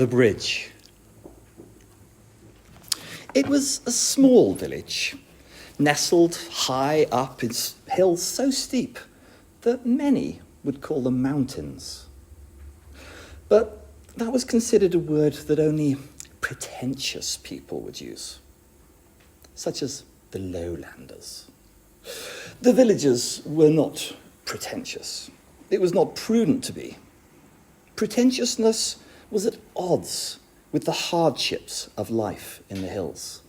The bridge. It was a small village, nestled high up its hills so steep that many would call them mountains. But that was considered a word that only pretentious people would use, such as the lowlanders. The villagers were not pretentious. It was not prudent to be. Pretentiousness was at odds with the hardships of life in the hills.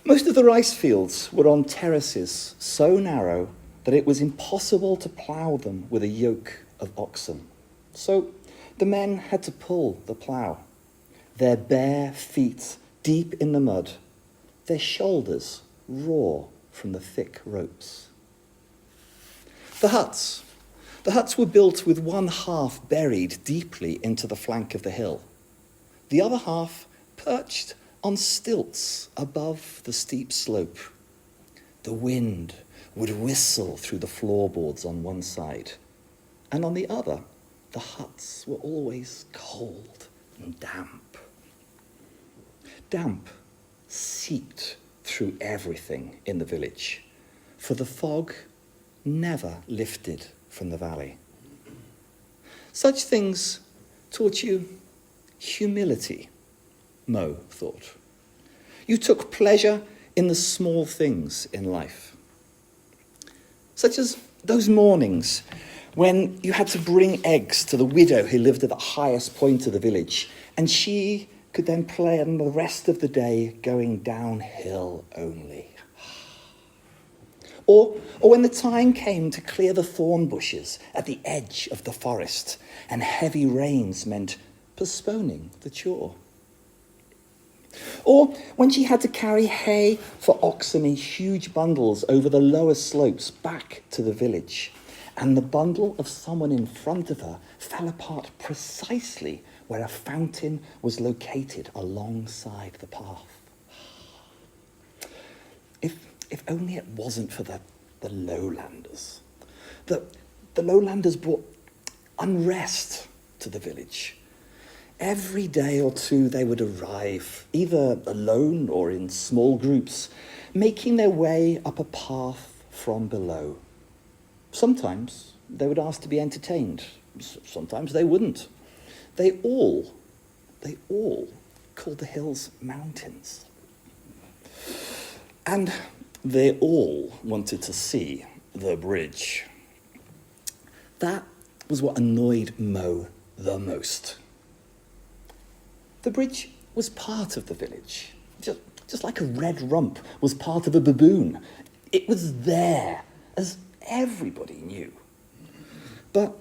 Most of the rice fields were on terraces so narrow that it was impossible to plough them with a yoke of oxen. So the men had to pull the plough, their bare feet deep in the mud, their shoulders raw from the thick ropes. The huts were built with one half buried deeply into the flank of the hill, the other half perched on stilts above the steep slope. The wind would whistle through the floorboards on one side, and on the other, the huts were always cold and damp. Damp seeped through everything in the village, for the fog never lifted from the valley. Such things taught you humility, Mo thought. You took pleasure in the small things in life, such as those mornings when you had to bring eggs to the widow who lived at the highest point of the village, and she could then plan the rest of the day going downhill only. Or when the time came to clear the thorn bushes at the edge of the forest, and heavy rains meant postponing the chore. Or when she had to carry hay for oxen in huge bundles over the lower slopes back to the village, and the bundle of someone in front of her fell apart precisely where a fountain was located alongside the path. If only it wasn't for the lowlanders. The lowlanders brought unrest to the village. Every day or two they would arrive, either alone or in small groups, making their way up a path from below. Sometimes they would ask to be entertained. Sometimes they wouldn't. They all called the hills mountains. And they all wanted to see the bridge. That was what annoyed Mo the most. The bridge was part of the village, just like a red rump was part of a baboon. It was there, as everybody knew. But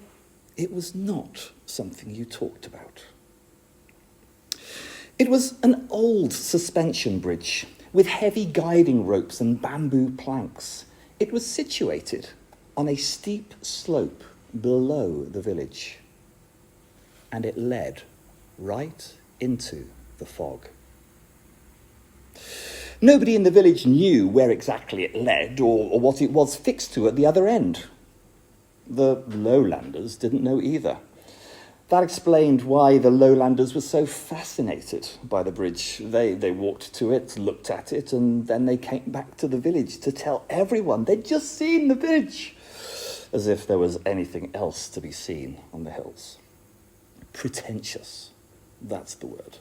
it was not something you talked about. It was an old suspension bridge with heavy guiding ropes and bamboo planks. It was situated on a steep slope below the village, and it led right into the fog. Nobody in the village knew where exactly it led or what it was fixed to at the other end. The lowlanders didn't know either. That explained why the lowlanders were so fascinated by the bridge. They walked to it, looked at it, and then they came back to the village to tell everyone they'd just seen the bridge, as if there was anything else to be seen on the hills. Pretentious, that's the word.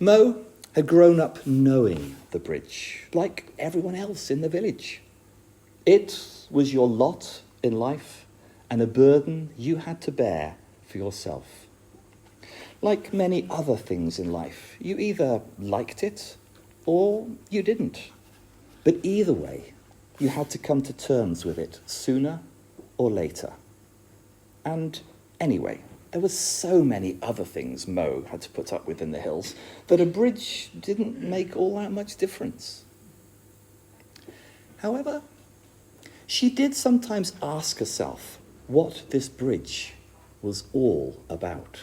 Mo had grown up knowing the bridge, like everyone else in the village. It was your lot in life and a burden you had to bear for yourself. Like many other things in life, you either liked it or you didn't. But either way, you had to come to terms with it sooner or later. And anyway, there were so many other things Mo had to put up with in the hills that a bridge didn't make all that much difference. However, she did sometimes ask herself what this bridge was all about.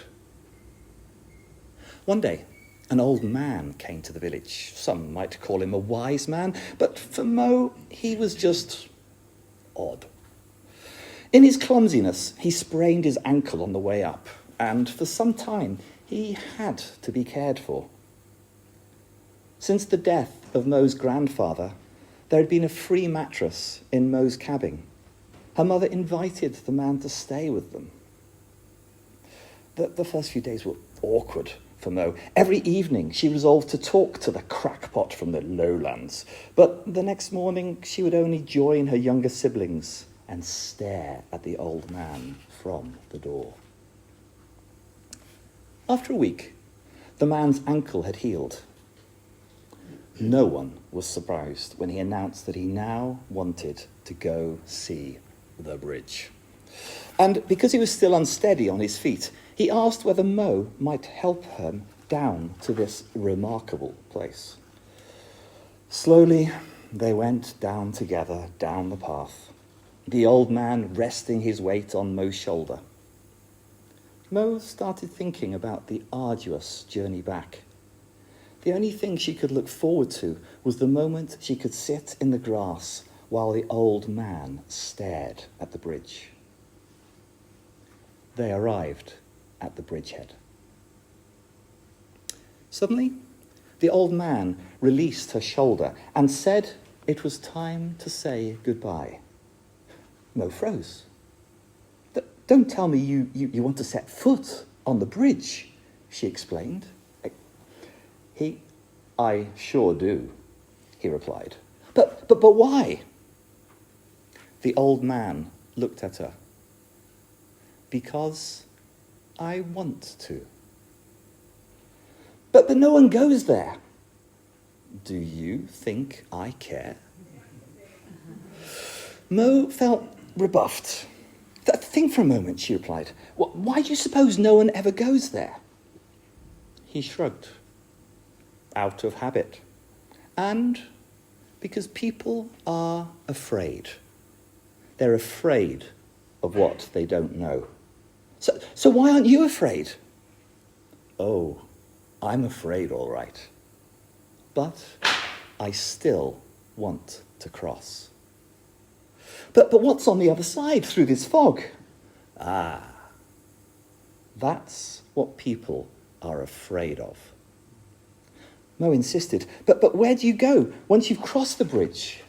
One day, an old man came to the village. Some might call him a wise man, but for Mo, he was just odd. In his clumsiness, he sprained his ankle on the way up, and for some time he had to be cared for. Since the death of Mo's grandfather, there had been a free mattress in Mo's cabin. Her mother invited the man to stay with them. The first few days were awkward for Mo. Every evening she resolved to talk to the crackpot from the lowlands, but the next morning she would only join her younger siblings and stare at the old man from the door. After a week, the man's ankle had healed. No one was surprised when he announced that he now wanted to go see the bridge. And because he was still unsteady on his feet, he asked whether Mo might help him down to this remarkable place. Slowly, they went down together, down the path, the old man resting his weight on Mo's shoulder. Mo started thinking about the arduous journey back. The only thing she could look forward to was the moment she could sit in the grass while the old man stared at the bridge. They arrived at the bridgehead. Suddenly, the old man released her shoulder and said it was time to say goodbye. Mo froze. "Don't tell me you want to set foot on the bridge," she explained. I sure do," he replied. But why?" The old man looked at her. "Because I want to." But no one goes there." "Do you think I care?" Mo felt rebuffed. "Think for a moment," she replied. "Why do you suppose no one ever goes there?" He shrugged. "Out of habit. And because people are afraid. They're afraid of what they don't know. So why aren't you afraid?" "Oh, I'm afraid, all right. But I still want to cross." But what's on the other side through this fog?" "Ah, that's what people are afraid of." Mo insisted. But where do you go once you've crossed the bridge?"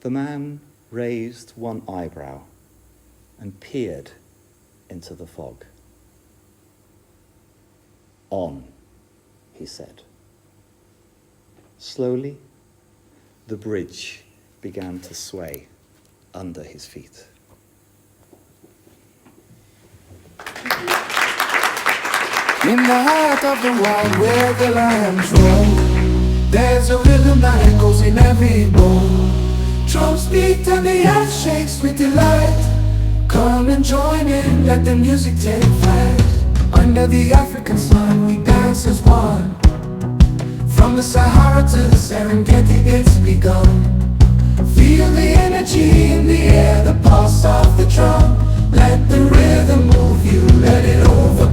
The man raised one eyebrow and peered into the fog. "On," he said. Slowly, the bridge began to sway under his feet. In the heart of the wild where the lions roam, there's a rhythm that echoes in every bone. Drums beat and the earth shakes with delight. Come and join in, let the music take flight. Under the African sun we dance as one. From the Sahara to the Serengeti it's begun. Feel the energy in the air, the pulse of the drum. Let the rhythm move you, let it overcome.